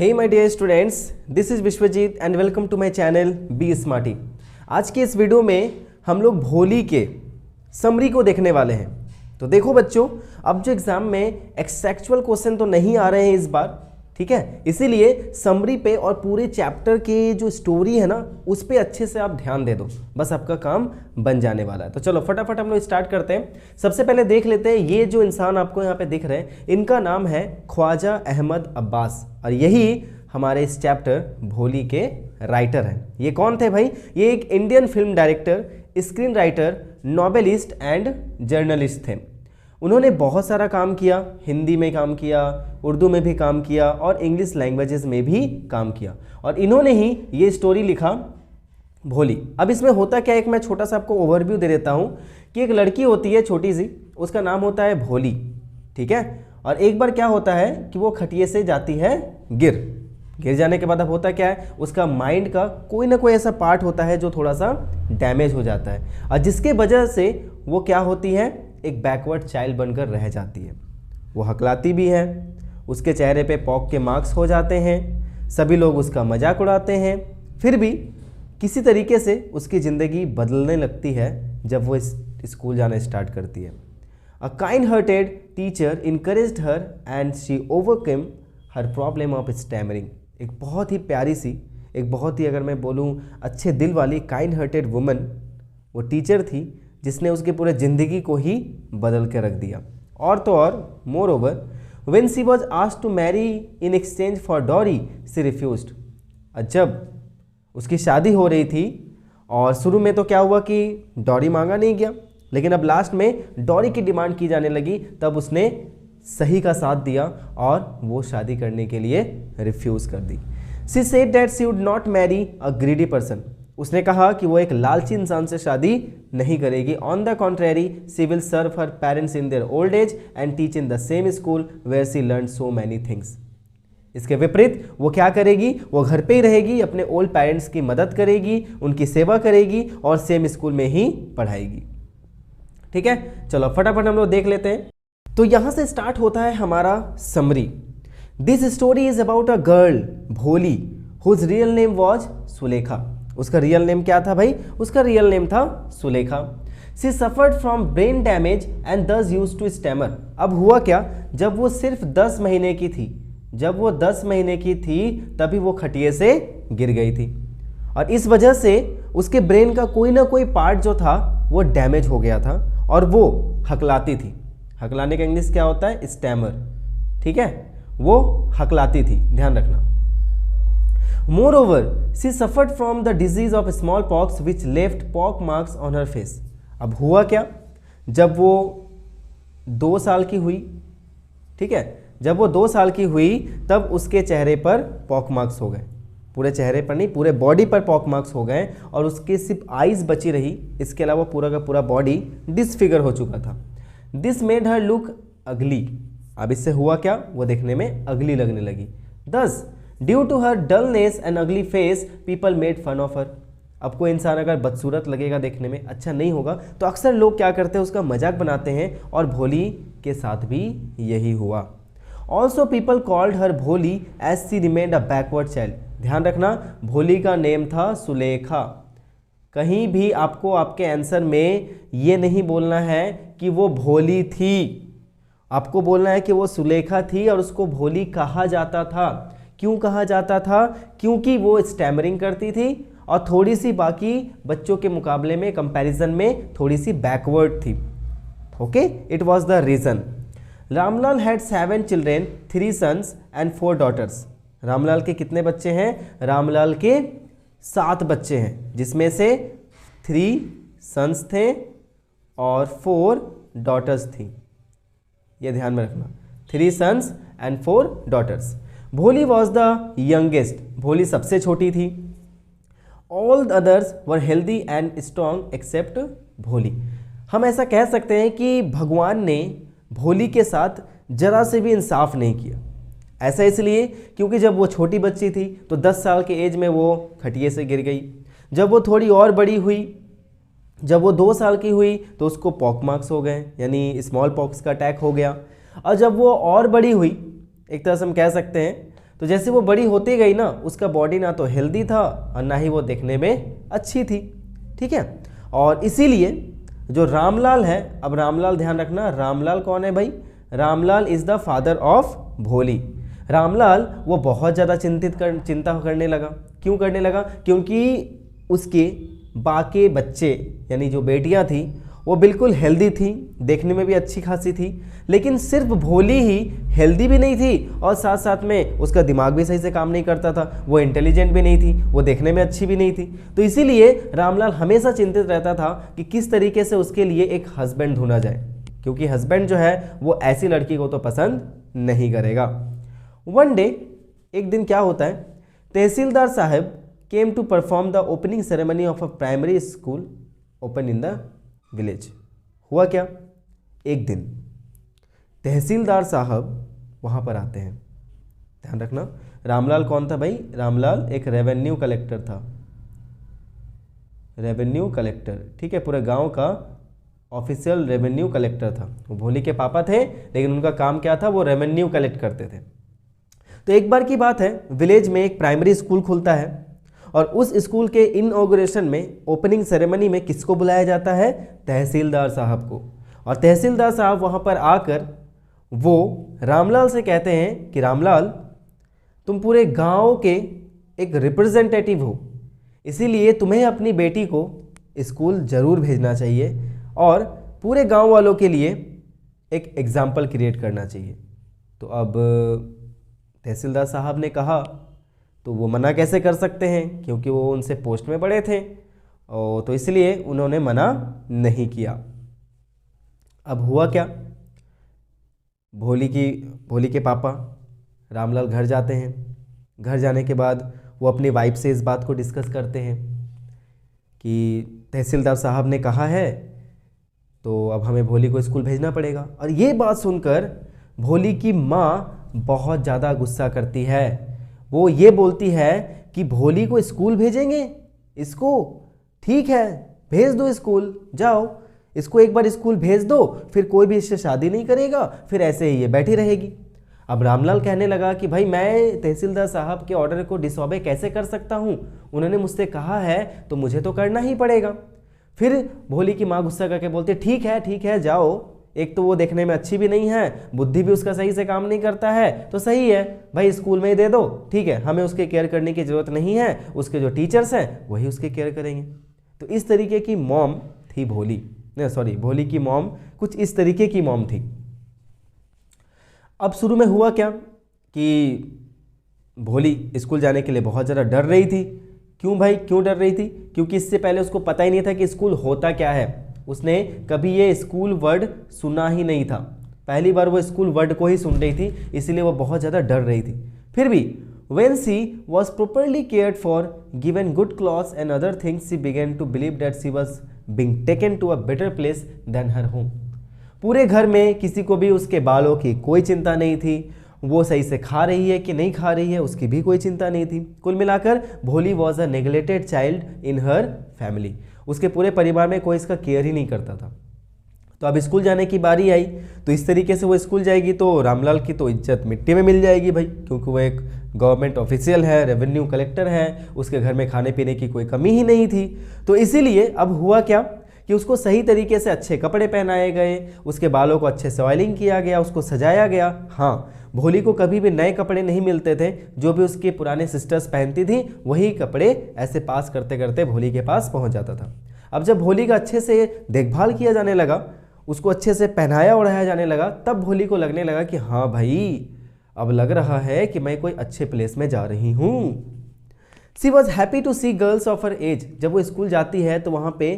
Hey my dear students, this is Vishwajeet and welcome to my channel Be Smarty। आज के इस video में हम लोग भोली के समरी को देखने वाले हैं। तो देखो बच्चों, अब जो एग्जाम में एक्सेक्चुअल क्वेश्चन तो नहीं आ रहे हैं इस बार, ठीक है, इसीलिए समरी पे और पूरे चैप्टर के जो स्टोरी है ना उस पे अच्छे से आप ध्यान दे दो, बस आपका काम बन जाने वाला है। तो चलो फटाफट हम लोग स्टार्ट करते हैं। सबसे पहले देख लेते हैं, ये जो इंसान आपको यहाँ पे दिख रहे हैं इनका नाम है ख्वाजा अहमद अब्बास और यही हमारे इस चैप्टर भोली के राइटर हैं। ये कौन थे भाई? ये एक Indian film director, screen writer, novelist and journalist थे। उन्होंने बहुत सारा काम किया, हिंदी में काम किया, उर्दू में भी काम किया और इंग्लिश लैंग्वेजेस में भी काम किया और इन्होंने ही ये स्टोरी लिखा भोली। अब इसमें होता क्या है, एक मैं छोटा सा आपको ओवरव्यू दे देता हूँ कि एक लड़की होती है छोटी सी, उसका नाम होता है भोली, ठीक है। और एक बार क्या होता है कि वो खटिये से जाती है गिर जाने के बाद अब होता क्या है, उसका माइंड का कोई ना कोई ऐसा पार्ट होता है जो थोड़ा सा डैमेज हो जाता है और जिसके वजह से वो क्या होती है, एक बैकवर्ड चाइल्ड बनकर रह जाती है। वो हकलाती भी है, उसके चेहरे पे पॉक के मार्क्स हो जाते हैं, सभी लोग उसका मजाक उड़ाते हैं, फिर भी किसी तरीके से उसकी ज़िंदगी बदलने लगती है जब वो स्कूल जाना स्टार्ट करती है। A kind hearted teacher encouraged her and she overcome her problem of stammering. एक बहुत ही प्यारी सी, एक बहुत ही अगर मैं बोलूँ अच्छे दिल वाली काइंड हार्टेड वुमन वो टीचर थी जिसने उसके पूरे ज़िंदगी को ही बदल के रख दिया। और तो और moreover when she was asked to marry in exchange for dowry she refused. जब उसकी शादी हो रही थी और शुरू में तो क्या हुआ कि डॉरी मांगा नहीं गया, लेकिन अब लास्ट में डॉरी की डिमांड की जाने लगी, तब उसने सही का साथ दिया और वो शादी करने के लिए रिफ्यूज़ कर दी। She said that she would not marry a greedy person. उसने कहा कि वो एक लालची इंसान से शादी नहीं करेगी। On the contrary she will serve her parents in their old age and teach in the same school where she learn so many things. इसके विपरीत वो क्या करेगी, वो घर पे ही रहेगी, अपने ओल्ड पेरेंट्स की मदद करेगी, उनकी सेवा करेगी और सेम स्कूल में ही पढ़ाएगी। ठीक है, चलो फटाफट हम लोग देख लेते हैं। तो यहाँ से स्टार्ट होता है हमारा summary. This story is about a girl Bholi whose real name was Sulekha. उसका रियल नेम क्या था भाई? उसका रियल नेम था Sulekha. She suffered from brain damage and दस यूज्ड टू स्टैमर। अब हुआ क्या, जब वो सिर्फ 10 महीने की थी, जब वो 10 महीने की थी तभी वो खटिये से गिर गई थी और इस वजह से उसके ब्रेन का कोई ना कोई पार्ट जो था वो डैमेज हो गया था और वो हकलाती थी। हकलाने का इंग्लिश क्या होता है? स्टैमर, ठीक है, वो हकलाती थी, ध्यान रखना। Moreover, she suffered from the disease of smallpox which left pock marks on her face. अब हुआ क्या, जब वो 2 साल की हुई, ठीक है, जब वो 2 साल की हुई तब उसके चेहरे पर पॉक मार्क्स हो गए। पूरे चेहरे पर नहीं, पूरे बॉडी पर पॉक मार्क्स हो गए और उसकी सिर्फ आईज बची रही, इसके अलावा पूरा का पूरा बॉडी डिसफिगर हो चुका था। दिस मेड हर लुक अगली। अब इससे हुआ क्या, वो देखने में अगली लगने लगी। Thus due to her dullness and ugly face people made fun of her. अब कोई इंसान अगर बदसूरत लगेगा, देखने में अच्छा नहीं होगा, तो अक्सर लोग क्या करते हैं, उसका मजाक बनाते हैं और भोली के साथ भी यही हुआ। Also people called her Bholi as she remained a backward child. ध्यान रखना, भोली का नेम था सुलेखा। कहीं भी आपको आपके आंसर में ये नहीं बोलना है कि वो भोली थी, आपको बोलना है कि वो सुलेखा थी और उसको भोली कहा जाता था। क्यों कहा जाता था? क्योंकि वो स्टैमरिंग करती थी और थोड़ी सी बाकी बच्चों के मुकाबले में, कंपैरिजन में थोड़ी सी बैकवर्ड थी। Okay, it was the reason. Ramlal had 7 children, 3 sons and 4 daughters. Ramlal के कितने बच्चे हैं? रामलाल के 7 बच्चे हैं, जिसमें से 3 सन्स थे और 4 डॉटर्स थी। ये ध्यान में रखना, 3 sons and 4 daughters. Bholi was the youngest. Bholi सबसे छोटी थी। All the others were healthy and strong except Bholi. हम ऐसा कह सकते हैं कि भगवान ने भोली के साथ जरा से भी इंसाफ नहीं किया। ऐसा इसलिए क्योंकि जब वो छोटी बच्ची थी तो 10 साल के एज में वो खटिये से गिर गई। जब वो थोड़ी और बड़ी हुई, जब वो 2 साल की हुई तो उसको पॉक मार्क्स हो गए, यानी स्मॉल पॉक्स का अटैक हो गया। और जब वो और बड़ी हुई, एक तरह से हम कह सकते हैं तो जैसे वो बड़ी होती गई ना, उसका बॉडी ना तो हेल्दी था और ना ही वो देखने में अच्छी थी। ठीक है, और इसीलिए जो रामलाल है, अब रामलाल ध्यान रखना, रामलाल कौन है भाई? Ramlal is the father of भोली। रामलाल वो बहुत ज़्यादा चिंता करने लगा। क्यों करने लगा? क्योंकि उसके बाकी बच्चे यानी जो बेटियां थी वो बिल्कुल हेल्दी थी, देखने में भी अच्छी खासी थी, लेकिन सिर्फ भोली ही हेल्दी भी नहीं थी और साथ साथ में उसका दिमाग भी सही से काम नहीं करता था, वो इंटेलिजेंट भी नहीं थी, वो देखने में अच्छी भी नहीं थी। तो इसीलिए रामलाल हमेशा चिंतित रहता था कि किस तरीके से उसके लिए एक हस्बैंड ढूंढा जाए, क्योंकि हस्बैंड जो है वो ऐसी लड़की को तो पसंद नहीं करेगा। वन डे, एक दिन क्या होता है, tehsildar sahib came to perform the opening ceremony of a primary school open in the village. हुआ क्या, एक दिन तहसीलदार साहब वहाँ पर आते हैं। ध्यान रखना, रामलाल कौन था भाई? रामलाल एक रेवेन्यू कलेक्टर था, रेवेन्यू कलेक्टर। ठीक है, पूरे गांव का ऑफिशियल रेवेन्यू कलेक्टर था। वो भोली के पापा थे, लेकिन उनका काम क्या था? वो रेवेन्यू कलेक्ट करते थे। तो एक बार की बात है, विलेज में एक प्राइमरी स्कूल खुलता है और उस स्कूल के इनॉग्रेशन में, ओपनिंग सेरेमनी में किसको बुलाया जाता है? तहसीलदार साहब को। और तहसीलदार साहब वहाँ पर आकर वो रामलाल से कहते हैं कि रामलाल, तुम पूरे गांव के एक रिप्रेजेंटेटिव हो, इसीलिए तुम्हें अपनी बेटी को स्कूल ज़रूर भेजना चाहिए और पूरे गांव वालों के लिए एक एग्जाम्पल क्रिएट करना चाहिए। तो अब तहसीलदार साहब ने कहा, तो वो मना कैसे कर सकते हैं, क्योंकि वो उनसे पोस्ट में बड़े थे, और तो इसलिए उन्होंने मना नहीं किया। अब हुआ क्या, भोली के पापा रामलाल घर जाते हैं। घर जाने के बाद वो अपनी वाइफ से इस बात को डिस्कस करते हैं कि तहसीलदार साहब ने कहा है तो अब हमें भोली को स्कूल भेजना पड़ेगा। और ये बात सुनकर भोली की माँ बहुत ज़्यादा गुस्सा करती है। वो ये बोलती है कि भोली को स्कूल भेजेंगे, इसको ठीक है भेज दो स्कूल, जाओ इसको एक बार स्कूल भेज दो, फिर कोई भी इससे शादी नहीं करेगा, फिर ऐसे ही ये बैठी रहेगी। अब रामलाल कहने लगा कि भाई मैं तहसीलदार साहब के ऑर्डर को डिसऑबे कैसे कर सकता हूँ, उन्होंने मुझसे कहा है तो मुझे तो करना ही पड़ेगा। फिर भोली की माँ गुस्सा करके बोलती ठीक है जाओ, एक तो वो देखने में अच्छी भी नहीं है, बुद्धि भी उसका सही से काम नहीं करता है, तो सही है भाई स्कूल में ही दे दो, ठीक है, हमें उसके केयर करने की ज़रूरत नहीं है, उसके जो टीचर्स हैं वही उसके केयर करेंगे। तो इस तरीके की मॉम थी भोली, भोली की मॉम कुछ इस तरीके की मॉम थी। अब शुरू में हुआ क्या कि भोली स्कूल जाने के लिए बहुत ज़्यादा डर रही थी। क्यों भाई, क्यों डर रही थी? क्योंकि इससे पहले उसको पता ही नहीं था कि स्कूल होता क्या है। उसने कभी ये स्कूल वर्ड सुना ही नहीं था, पहली बार वो स्कूल वर्ड को ही सुन रही थी, इसीलिए वो बहुत ज़्यादा डर रही थी। फिर भी when she was properly cared for, given good clothes and other things, she began to believe that she was being taken to a better place than her home. पूरे घर में किसी को भी उसके बालों की कोई चिंता नहीं थी, वो सही से खा रही है कि नहीं खा रही है उसकी भी कोई चिंता नहीं थी। कुल मिलाकर भोली was a neglected child in her family. उसके पूरे परिवार में कोई इसका केयर ही नहीं करता था। तो अब स्कूल जाने की बारी आई, तो इस तरीके से वो स्कूल जाएगी तो रामलाल की तो इज्जत मिट्टी में मिल जाएगी भाई, क्योंकि वो एक गवर्नमेंट ऑफिशियल है, रेवेन्यू कलेक्टर है, उसके घर में खाने पीने की कोई कमी ही नहीं थी। तो इसीलिए अब हुआ क्या कि उसको सही तरीके से अच्छे कपड़े पहनाए गए, उसके बालों को अच्छे से ऑयलिंग किया गया, उसको सजाया गया। हाँ, भोली को कभी भी नए कपड़े नहीं मिलते थे, जो भी उसके पुराने सिस्टर्स पहनती थी वही कपड़े ऐसे पास करते करते भोली के पास पहुंच जाता था। अब जब भोली का अच्छे से देखभाल किया जाने लगा, उसको अच्छे से पहनाया ओढ़ाया जाने लगा, तब भोली को लगने लगा कि हाँ भाई अब लग रहा है कि मैं कोई अच्छे प्लेस में जा रही हूँ। She was happy to see girls of her age. जब वो स्कूल जाती है तो वहाँ पे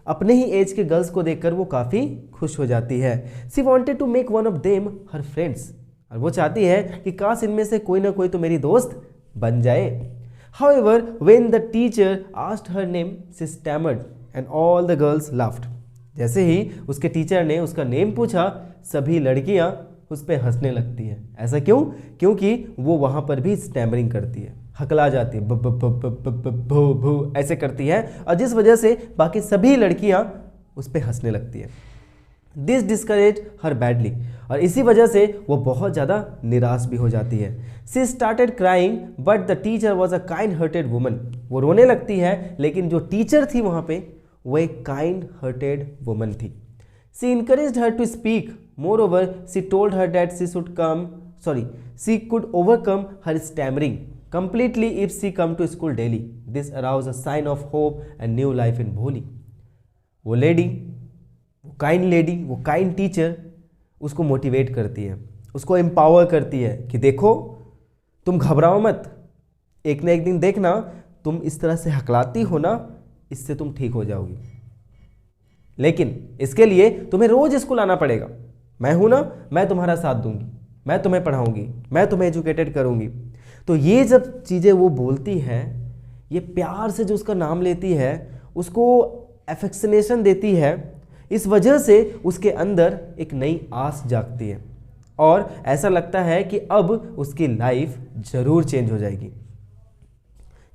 अपने ही एज के गर्ल्स को देखकर वो काफ़ी खुश हो जाती है। She wanted to make one of them her friends. और वो चाहती है कि काश इनमें से कोई ना कोई तो मेरी दोस्त बन जाए। However, when the teacher asked her name, she stammered and all the girls laughed. जैसे ही उसके टीचर ने उसका नेम पूछा, सभी लड़कियां उस पर हंसने लगती हैं। ऐसा क्यों? क्योंकि वो वहाँ पर भी स्टैमरिंग करती है, हकला जाती है, ब ब ब ब ब ब भू भू ऐसे करती है, और जिस वजह से बाकी सभी लड़कियाँ उस पर हंसने लगती है। दिस डिस्करेज हर बैडली, और इसी वजह से वो बहुत ज़्यादा निराश भी हो जाती है। She started crying but the teacher was a kind hearted woman, वो रोने लगती है लेकिन जो टीचर थी वहाँ पे वो एक काइंड हर्टेड वुमन थी। She encouraged her to speak, moreover she told her that she could overcome her stammering completely if she come to school daily. This aroused a sign of hope and new life in भोली। वो lady, वो kind teacher उसको motivate करती है, उसको empower करती है कि देखो तुम घबराओ मत, एक ना एक दिन देखना तुम इस तरह से हकलाती हो ना, इससे तुम ठीक हो जाओगी, लेकिन इसके लिए तुम्हें रोज स्कूल आना पड़ेगा। मैं हूं ना, मैं तुम्हारा साथ दूंगी, मैं तुम्हें पढ़ाऊंगी, मैं तुम्हें एजुकेटेड करूंगी। तो ये जब चीज़ें वो बोलती है, ये प्यार से जो उसका नाम लेती है, उसको एफेक्शनेशन देती है, इस वजह से उसके अंदर एक नई आस जागती है और ऐसा लगता है कि अब उसकी लाइफ ज़रूर चेंज हो जाएगी।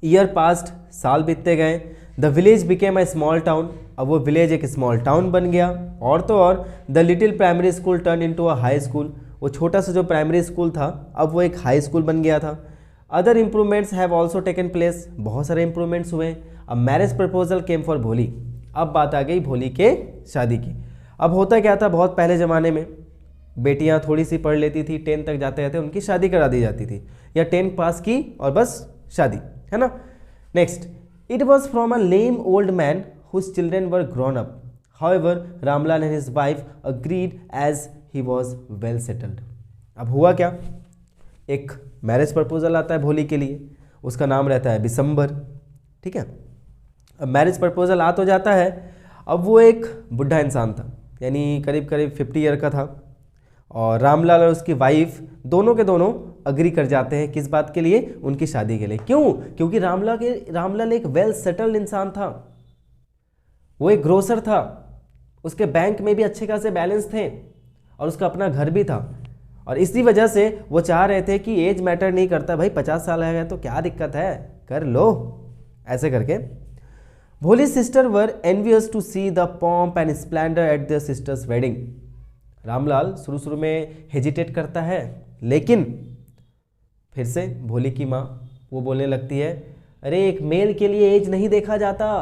ईयर पास्ट, साल बीतते गए, the village became a small town, अब वो विलेज एक स्मॉल टाउन बन गया, और तो और the little primary school turn into a high school, वो छोटा सा जो प्राइमरी स्कूल था अब वो एक हाई स्कूल बन गया था। Other improvements have also taken place, बहुत सारे इंप्रूवमेंट्स हुए। अब मैरिज प्रपोजल केम फॉर भोली, अब बात आ गई भोली के शादी की। अब होता क्या था, बहुत पहले ज़माने में बेटियां थोड़ी सी पढ़ लेती थी, 10 तक जाते रहते उनकी शादी करा दी जाती थी, या 10 पास की और बस शादी, है ना। Next, it was from a lame old man whose children were grown up, however Ramlal and his wife agreed as he was well settled. अब हुआ क्या, एक मैरिज प्रपोजल आता है भोली के लिए, उसका नाम रहता है बिसंबर, ठीक है। अब मैरिज प्रपोजल आ तो जाता है, अब वो एक बुढ़ा इंसान था, यानी करीब करीब 50 ईयर का था, और रामलाल और उसकी वाइफ दोनों के दोनों अग्री कर जाते हैं किस बात के लिए, उनकी शादी के लिए। क्यों? क्योंकि रामलाल एक वेल सेटल्ड इंसान था, वो एक ग्रोसर था, उसके बैंक में भी अच्छे खासे बैलेंस थे और उसका अपना घर भी था, और इसी वजह से वो चाह रहे थे कि एज मैटर नहीं करता भाई, 50 साल है तो क्या दिक्कत है, कर लो, ऐसे करके। Bholi sister were envious to see the pomp and splendour at their sisters wedding. Ramlal शुरू में हेजिटेट करता है, लेकिन फिर से भोली की माँ वो बोलने लगती है, अरे एक मेल के लिए एज नहीं देखा जाता,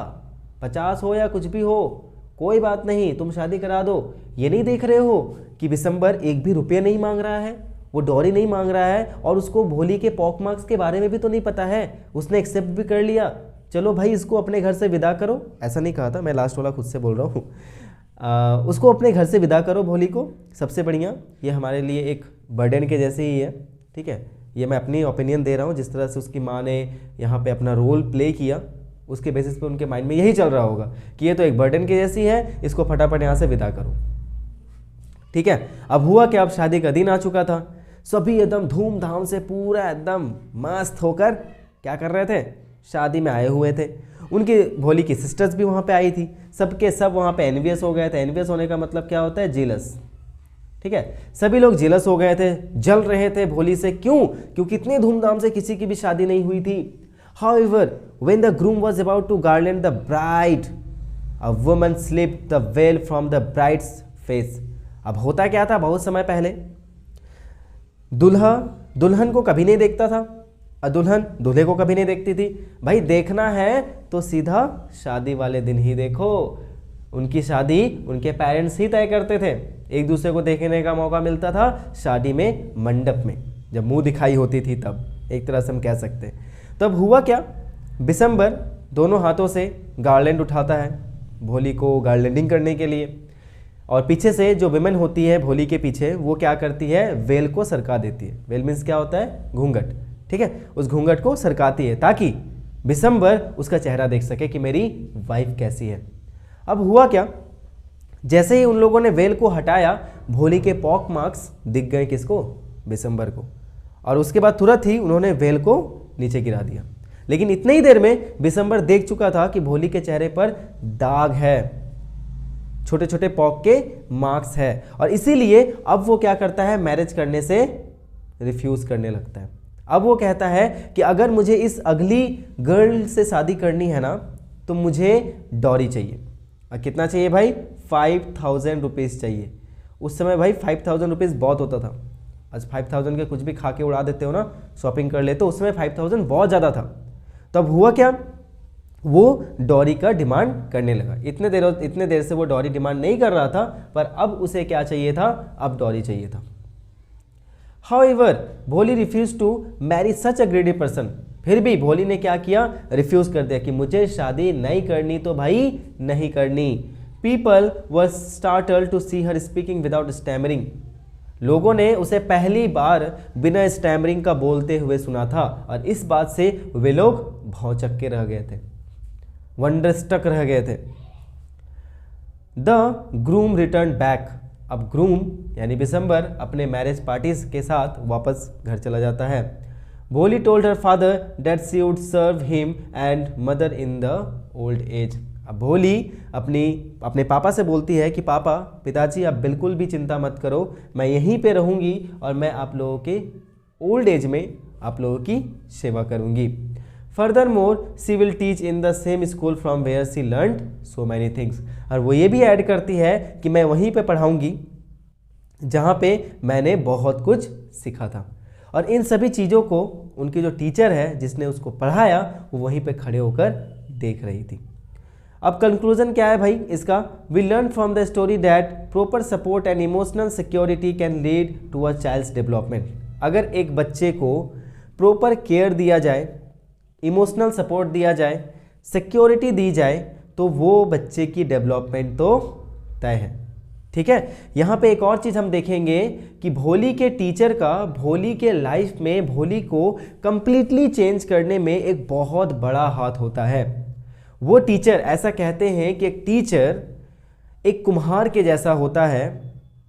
50 हो या कुछ भी हो कोई बात नहीं, तुम शादी करा दो। ये नहीं देख रहे हो कि बिसंबर एक भी रुपये नहीं मांग रहा है, वो डॉरी नहीं मांग रहा है, और उसको भोली के पॉक मार्क्स के बारे में भी तो नहीं पता है, उसने एक्सेप्ट भी कर लिया, चलो भाई इसको अपने घर से विदा करो। ऐसा नहीं कहा था, मैं लास्ट वाला खुद से बोल रहा हूँ। उसको अपने घर से विदा करो भोली को, सबसे बढ़िया, ये हमारे लिए एक बर्डन के जैसे ही है, ठीक है। ये मैं अपनी ओपिनियन दे रहा हूँ, जिस तरह से उसकी माँ ने यहाँ पे अपना रोल प्ले किया, उसके बेसिस पे उनके माइंड में यही चल रहा होगा कि ये तो एक बर्डन के जैसी है, इसको फटाफट यहाँ से विदा करो, ठीक है। अब हुआ कि अब शादी का दिन आ चुका था, सभी एकदम धूमधाम से पूरा एकदम मस्त होकर क्या कर रहे थे, शादी में आए हुए थे। उनकी भोली की सिस्टर्स भी वहाँ पे आई थी, सबके सब वहाँ पे एनवियस हो गए थे। एनवियस होने का मतलब क्या होता है, जेलस, ठीक है। सभी लोग जेलस हो गए थे, जल रहे थे भोली से। क्यों? क्योंकि इतने धूमधाम से किसी की भी शादी नहीं हुई थी। However, when the groom was about to garland the bride, a woman slipped the veil from the bride's face. अब होता क्या था, बहुत समय पहले दूल्हा दुल्हन को कभी नहीं देखता था और दुल्हन दूल्हे को कभी नहीं देखती थी। भाई देखना है तो सीधा शादी वाले दिन ही देखो। उनकी शादी उनके पेरेंट्स ही तय करते थे, एक दूसरे को देखने का मौका मिलता था शादी में, मंडप में, जब मुंह दिखाई होती थी तब, एक तरह से हम कह सकते हैं। तब हुआ क्या, बिसंबर दोनों हाथों से गार्लैंड उठाता है भोली को गार्लैंडिंग करने के लिए, और पीछे से जो विमेन होती है भोली के पीछे, वो क्या करती है, वेल को सरका देती है। वेल मीन्स क्या होता है, घूंघट, ठीक है। उस घूंघट को सरकाती है ताकि बिसंबर उसका चेहरा देख सके कि मेरी वाइफ कैसी है। अब हुआ क्या, जैसे ही उन लोगों ने वेल को हटाया, भोली के पॉक मार्क्स दिख गए किसको, बिसंबर को, और उसके बाद तुरंत ही उन्होंने वेल को नीचे गिरा दिया। लेकिन इतनी ही देर में बिसंबर देख चुका था कि भोली के चेहरे पर दाग है, छोटे छोटे पॉक के मार्क्स है, और इसीलिए अब वो क्या करता है, मैरिज करने से रिफ्यूज करने लगता है। अब वो कहता है कि अगर मुझे इस अगली गर्ल से शादी करनी है ना, तो मुझे डॉरी चाहिए। और कितना चाहिए भाई, 5,000 रुपीज़ चाहिए। उस समय भाई 5,000 रुपीज़ बहुत होता था। आज 5,000 के कुछ भी खा के उड़ा देते हो ना, शॉपिंग कर लेते हो, उसमें 5,000 बहुत ज़्यादा था। तब हुआ क्या, वो डॉरी का डिमांड करने लगा। इतने देर से वो डॉरी डिमांड नहीं कर रहा था, पर अब उसे क्या चाहिए था, अब डॉरी चाहिए था। However, Bholi refuse to marry such a greedy person. फिर भी भोली ने क्या किया, रिफ्यूज कर दिया कि मुझे शादी नहीं करनी तो भाई नहीं करनी। People were startled to see her speaking without stammering. लोगों ने उसे पहली बार बिना स्टैमरिंग का बोलते हुए सुना था, और इस बात से वे लोग भौचक्के रह गए थे, वंडरस्टक रह गए थे। The groom return back. अब ग्रूम यानी बिसम्बर अपने मैरिज पार्टीज के साथ वापस घर चला जाता है। Bholi told her father that she would serve him and mother in the old age. अब भोली अपने पापा से बोलती है कि पापा, पिताजी आप बिल्कुल भी चिंता मत करो, मैं यहीं पे रहूँगी और मैं आप लोगों के ओल्ड एज में आप लोगों की सेवा करूँगी। Furthermore she will teach in the same school from where she learned so many things. और वो ये भी ऐड करती है कि मैं वहीं पे पढ़ाऊँगी जहाँ पे मैंने बहुत कुछ सीखा था। और इन सभी चीज़ों को उनकी जो टीचर है जिसने उसको पढ़ाया, वो वहीं पे खड़े होकर देख रही थी। अब कंक्लूजन क्या है भाई इसका, we learn from the story that proper support and emotional security can lead to a child's development. अगर एक बच्चे को प्रॉपर केयर दिया जाए, इमोशनल सपोर्ट दिया जाए, सिक्योरिटी दी जाए, तो वो बच्चे की डेवलपमेंट तो तय है। ठीक है, यहाँ पे एक और चीज़ हम देखेंगे कि भोली के टीचर का भोली के लाइफ में भोली को कंप्लीटली चेंज करने में एक बहुत बड़ा हाथ होता है। वो टीचर, ऐसा कहते हैं कि एक टीचर एक कुम्हार के जैसा होता है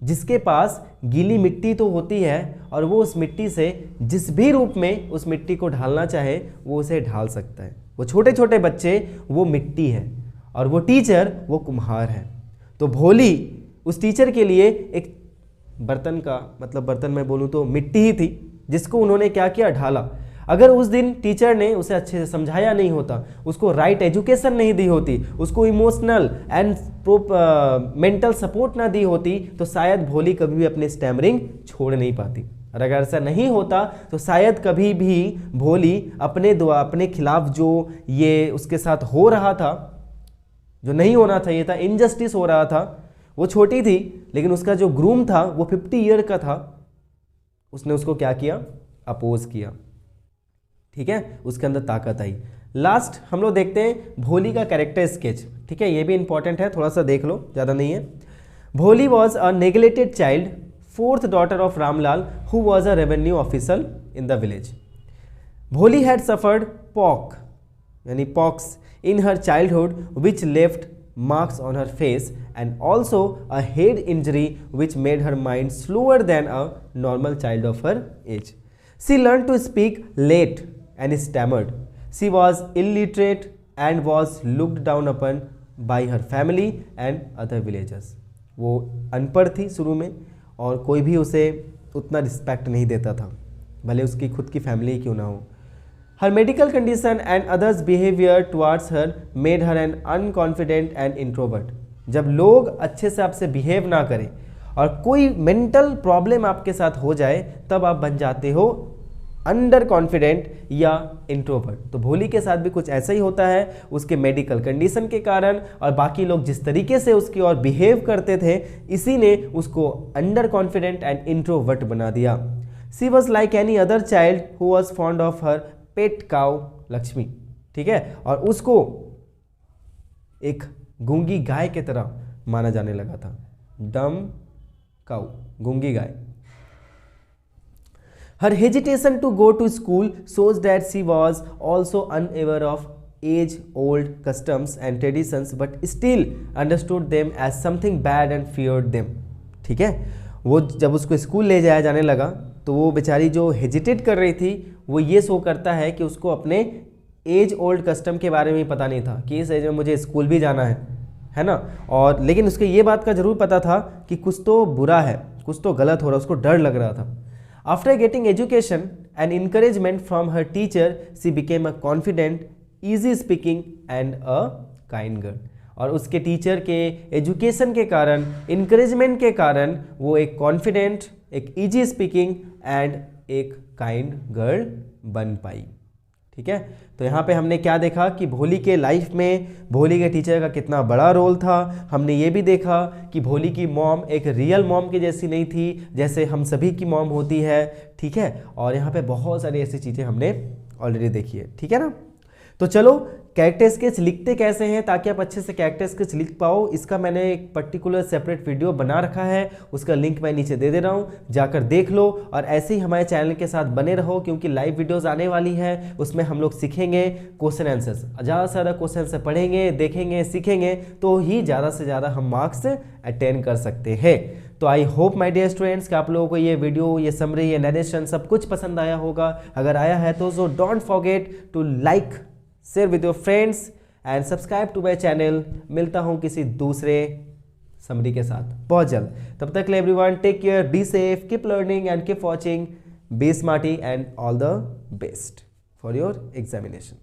जिसके पास गीली मिट्टी तो होती है और वो उस मिट्टी से जिस भी रूप में उस मिट्टी को ढालना चाहे वो उसे ढाल सकता है। वो छोटे छोटे बच्चे वो मिट्टी है और वो टीचर वो कुम्हार है। तो भोली उस टीचर के लिए एक बर्तन का मतलब, बर्तन में बोलूँ तो मिट्टी ही थी जिसको उन्होंने क्या किया, ढाला। अगर उस दिन टीचर ने उसे अच्छे से समझाया नहीं होता, उसको राइट एजुकेशन नहीं दी होती, उसको इमोशनल एंड मेंटल सपोर्ट ना दी होती, तो शायद भोली कभी भी अपनी स्टैमरिंग छोड़ नहीं पाती। और अगर ऐसा नहीं होता तो शायद कभी भी भोली अपने खिलाफ जो ये उसके साथ हो रहा था, जो नहीं होना चाहिए था, इनजस्टिस हो रहा था, वो छोटी थी लेकिन उसका जो ग्रूम था वो 50 ईयर का था, उसने उसको क्या किया, अपोज किया। ठीक है, उसके अंदर ताकत आई। लास्ट हम लोग देखते हैं भोली का कैरेक्टर स्केच। ठीक है, ये भी इंपॉर्टेंट है, थोड़ा सा देख लो, ज़्यादा नहीं है। भोली was a neglected child, 4th daughter of Ramlal, who was a revenue official in the village. Bholi had suffered pox in her childhood, which left marks on her face, and also a head injury which made her mind slower than a normal child of her age. She learned to speak late and stammered. She was illiterate and was looked down upon by her family and other villagers. वो अनपढ़ थी शुरू में और कोई भी उसे उतना रिस्पेक्ट नहीं देता था, भले उसकी खुद की फैमिली क्यों ना हो। Her medical condition and others behaviour towards her made her an unconfident and introvert. जब लोग अच्छे से आपसे बिहेव ना करें और कोई मेंटल प्रॉब्लम आपके साथ हो जाए, तब आप बन जाते हो अंडर कॉन्फिडेंट या इंट्रोवर्ट। तो भोली के साथ भी कुछ ऐसा ही होता है, उसके मेडिकल कंडीशन के कारण और बाकी लोग जिस तरीके से उसकी ओर बिहेव करते थे, इसी ने उसको अंडर कॉन्फिडेंट एंड इंट्रोवर्ट बना दिया। She was like any other child who was fond of her pet cow Lakshmi. ठीक है, और उसको एक गूंगी गाय की तरह माना जाने लगा था, डम काउ, गूंगी गाय। Her hesitation to go to school shows that she was also unaware of age-old customs and traditions, but still understood them as something bad and feared them. ठीक है, वो जब उसको स्कूल ले जाया जाने लगा तो वो बेचारी जो हेजिटेट कर रही थी, वो ये शो करता है कि उसको अपने एज ओल्ड कस्टम के बारे में पता नहीं था कि इस एज में मुझे स्कूल भी जाना है ना। और लेकिन उसके ये बात का ज़रूर पता था कि कुछ तो बुरा है, कुछ तो गलत हो रहा है, उसको डर लग रहा था। After getting education and encouragement from her teacher, she became a confident, easy speaking and a kind girl. और उसके टीचर के एजुकेशन के कारण, इनकरेजमेंट के कारण वो एक कॉन्फिडेंट, एक इजी स्पीकिंग एंड एक काइंड गर्ल बन पाई। ठीक है, तो यहाँ पे हमने क्या देखा कि भोली के लाइफ में भोली के टीचर का कितना बड़ा रोल था। हमने ये भी देखा कि भोली की मॉम एक रियल मॉम की जैसी नहीं थी, जैसे हम सभी की मॉम होती है। ठीक है, और यहाँ पे बहुत सारी ऐसी चीज़ें हमने ऑलरेडी देखी है। ठीक है ना, तो चलो कैरेक्टर स्केच लिखते कैसे हैं ताकि आप अच्छे से कैरेक्टर स्केच लिख पाओ, इसका मैंने एक पर्टिकुलर सेपरेट वीडियो बना रखा है, उसका लिंक मैं नीचे दे रहा हूँ, जाकर देख लो। और ऐसे ही हमारे चैनल के साथ बने रहो क्योंकि लाइव वीडियोस आने वाली है, उसमें हम लोग सीखेंगे क्वेश्चन आंसर्स, ज़्यादा से ज़्यादा क्वेश्चन से पढ़ेंगे, देखेंगे, सीखेंगे तो ही ज़्यादा से ज़्यादा हम मार्क्स अटेंड कर सकते हैं। तो I hope my dear students कि आप लोगों को ये वीडियो, ये समरी, ये नरेशन सब कुछ पसंद आया होगा। अगर आया है तो don't forget to like, share with your friends and subscribe to my channel. मिलता हूँ किसी दूसरे समरी के साथ बहुत जल्द। तब तक everyone take care, be safe, keep learning and keep watching be smarty and all the best for your examination.